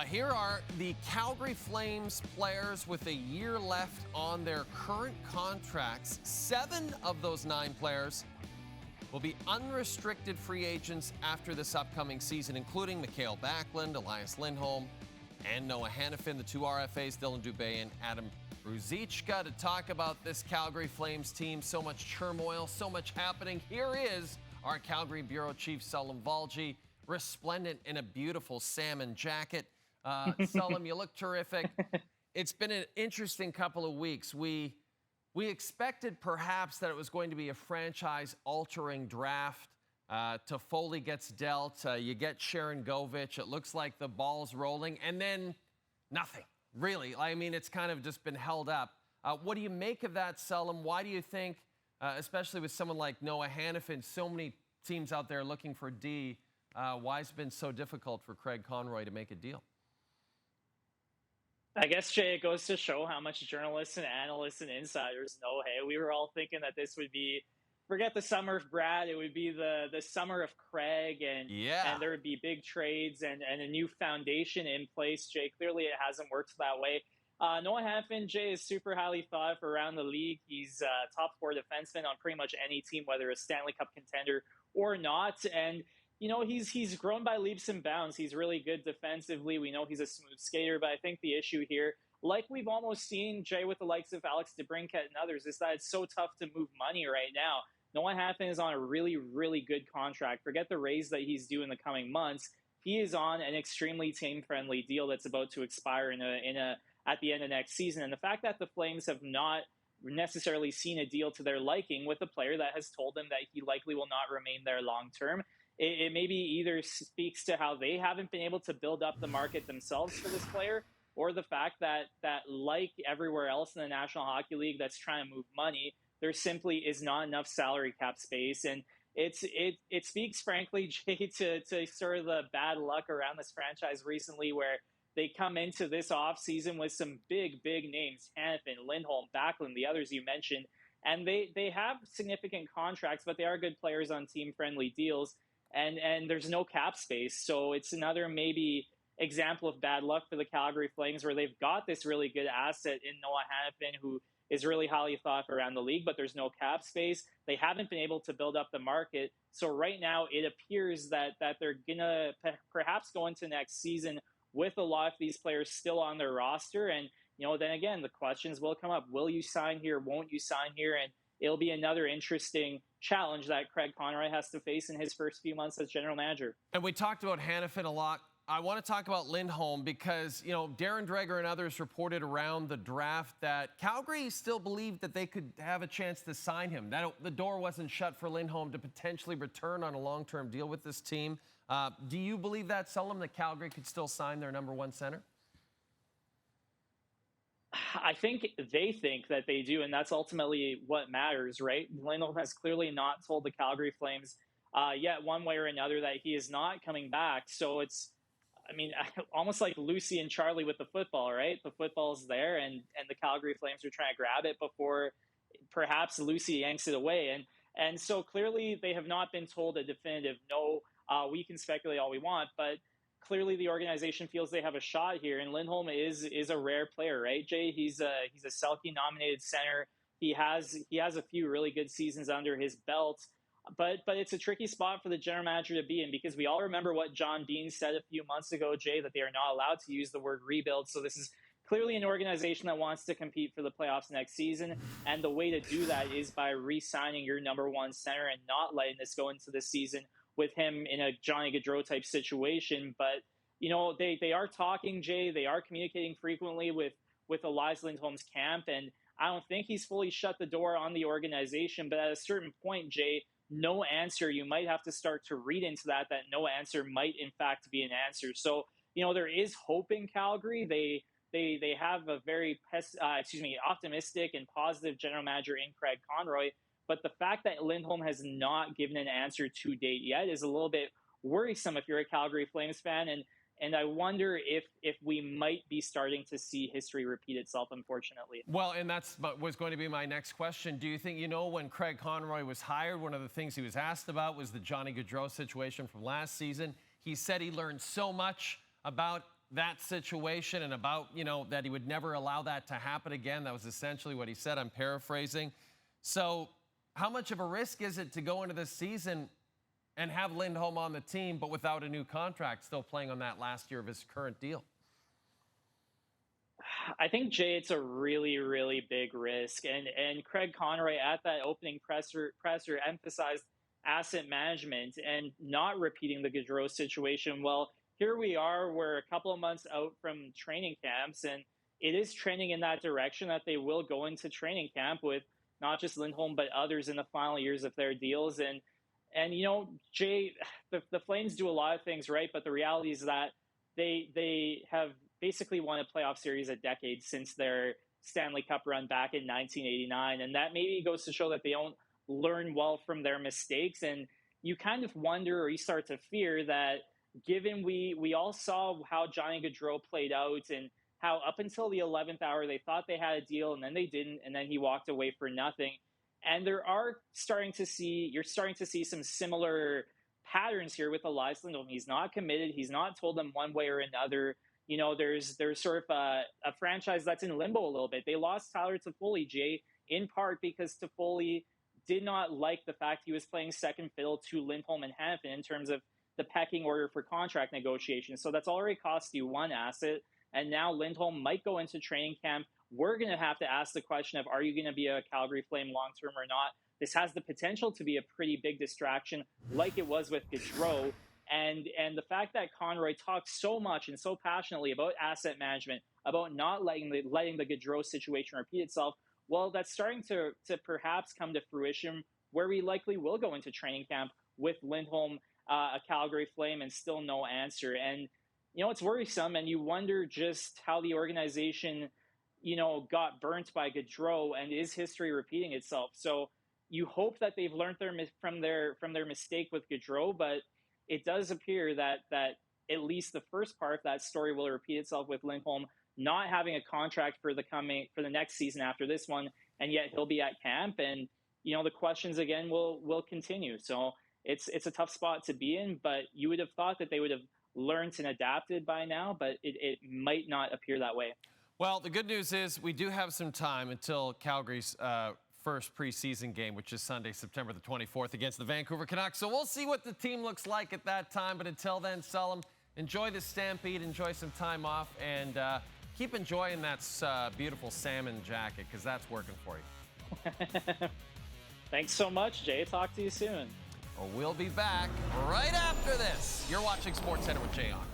Here are the Calgary Flames players with a year left on their current contracts. 7 of those 9 players will be unrestricted free agents after this upcoming season, including Mikael Backlund, Elias Lindholm, and Noah Hanifin, the 2 RFAs, Dylan Dubé and Adam Ruzicka. To talk about this Calgary Flames team, so much turmoil, so much happening, here is our Calgary Bureau Chief, Salim Valji, resplendent in a beautiful salmon jacket. Salim, you look terrific. It's been an interesting couple of weeks. We expected perhaps that it was going to be a franchise-altering draft. Toffoli gets dealt. You get Sharon Govich. It looks like the ball's rolling. And then nothing, really. I mean, it's kind of just been held up. What do you make of that, Salim? Why do you think, especially with someone like Noah Hanifin, so many teams out there looking for D, why has it been so difficult for Craig Conroy to make a deal? I guess, Jay, it goes to show how much journalists and analysts and insiders know. Hey, we were all thinking that this would be, forget the summer of Brad, it would be the summer of Craig, and there would be big trades and a new foundation in place. Jay, clearly it hasn't worked that way. Noah Hanifin, Jay, is super highly thought of around the league. He's a top 4 defenseman on pretty much any team, whether a Stanley Cup contender or not. And you know, he's grown by leaps and bounds. He's really good defensively. We know he's a smooth skater, but I think the issue here, like we've almost seen, Jay, with the likes of Alex DeBrincat and others, is that it's so tough to move money right now. Noah Hanifin is on a really, really good contract. Forget the raise that he's due in the coming months. He is on an extremely team-friendly deal that's about to expire at the end of next season. And the fact that the Flames have not necessarily seen a deal to their liking with a player that has told them that he likely will not remain there long-term, it maybe either speaks to how they haven't been able to build up the market themselves for this player, or the fact that like everywhere else in the National Hockey League that's trying to move money, there simply is not enough salary cap space. And it speaks, frankly, Jay, to sort of the bad luck around this franchise recently, where they come into this offseason with some big names, Hanifin, Lindholm, Backlund, the others you mentioned, and they have significant contracts, but they are good players on team-friendly deals. And there's no cap space. So it's another maybe example of bad luck for the Calgary Flames, where they've got this really good asset in Noah Hanifin, who is really highly thought of around the league, but there's no cap space. They haven't been able to build up the market. So right now it appears that they're going to perhaps go into next season with a lot of these players still on their roster. And, you know, then again, the questions will come up. Will you sign here? Won't you sign here? And it'll be another interesting challenge that Craig Conroy has to face in his first few months as general manager. And we talked about Hanifin a lot. I want to talk about Lindholm because, you know, Darren Dreger and others reported around the draft that Calgary still believed that they could have a chance to sign him. That the door wasn't shut for Lindholm to potentially return on a long-term deal with this team. Do you believe that, Salim, that Calgary could still sign their number 1 center? I think they think that they do, and that's ultimately what matters, right? Lindholm has clearly not told the Calgary Flames yet one way or another that he is not coming back. So it's, I mean, almost like Lucy and Charlie with the football, right? The football's there, and the Calgary Flames are trying to grab it before perhaps Lucy yanks it away. And so clearly they have not been told a definitive no. We can speculate all we want, but clearly the organization feels they have a shot here, and Lindholm is a rare player, right, Jay? He's a Selke-nominated center. He has a few really good seasons under his belt, but it's a tricky spot for the general manager to be in, because we all remember what John Dean said a few months ago, Jay, that they are not allowed to use the word rebuild. So this is clearly an organization that wants to compete for the playoffs next season, and the way to do that is by re-signing your number 1 center and not letting this go into the season with him in a Johnny Gaudreau type situation. But, you know, they are talking, Jay. They are communicating frequently with Elias Lindholm's camp, and I don't think he's fully shut the door on the organization. But at a certain point, Jay, no answer, you might have to start to read into that no answer might in fact be an answer. So, you know, there is hope in Calgary. They have a very optimistic and positive general manager in Craig Conroy. But the fact that Lindholm has not given an answer to date yet is a little bit worrisome if you're a Calgary Flames fan. And I wonder if we might be starting to see history repeat itself, unfortunately. Well, and that's was going to be my next question. Do you think, you know, when Craig Conroy was hired, one of the things he was asked about was the Johnny Gaudreau situation from last season. He said he learned so much about that situation and about, that he would never allow that to happen again. That was essentially what he said. I'm paraphrasing. So how much of a risk is it to go into this season and have Lindholm on the team, but without a new contract, still playing on that last year of his current deal? I think, Jay, it's a really, really big risk. And Craig Conroy at that opening presser emphasized asset management and not repeating the Gaudreau situation. Well, here we are, we're a couple of months out from training camps, and it is trending in that direction that they will go into training camp with not just Lindholm, but others in the final years of their deals. And Jay, the Flames do a lot of things right, but the reality is that they have basically won a playoff series a decade since their Stanley Cup run back in 1989. And that maybe goes to show that they don't learn well from their mistakes. And you kind of wonder, or you start to fear that, given we all saw how Johnny Gaudreau played out and how up until the 11th hour they thought they had a deal and then they didn't, and then he walked away for nothing. And you're starting to see some similar patterns here with Elias Lindholm. He's not committed. He's not told them one way or another. There's sort of a franchise that's in limbo a little bit. They lost Tyler Toffoli, Jay, in part because Toffoli did not like the fact he was playing second fiddle to Lindholm and Hanifin in terms of the pecking order for contract negotiations. So that's already cost you one asset. And now Lindholm might go into training camp. We're going to have to ask the question of, are you going to be a Calgary Flame long-term or not? This has the potential to be a pretty big distraction like it was with Gaudreau. And the fact that Conroy talks so much and so passionately about asset management, about not letting the Gaudreau situation repeat itself, well, that's starting to perhaps come to fruition, where we likely will go into training camp with Lindholm, a Calgary Flame, and still no answer. And, it's worrisome, and you wonder just how the organization, got burnt by Gaudreau, and is history repeating itself? So you hope that they've learned from their mistake with Gaudreau, but it does appear that at least the first part of that story will repeat itself with Lindholm not having a contract for the next season after this one, and yet he'll be at camp, and the questions again will continue. So it's a tough spot to be in, but you would have thought that they would have learned and adapted by now, but it might not appear that way. Well, the good news is we do have some time until Calgary's first preseason game, which is Sunday, September the 24th against the Vancouver Canucks. So we'll see what the team looks like at that time. But until then, Salim, enjoy the Stampede, enjoy some time off, and keep enjoying that beautiful salmon jacket, because that's working for you. Thanks so much, Jay. Talk to you soon. Well, we'll be back right after this. You're watching SportsCenter with Jay Onrait.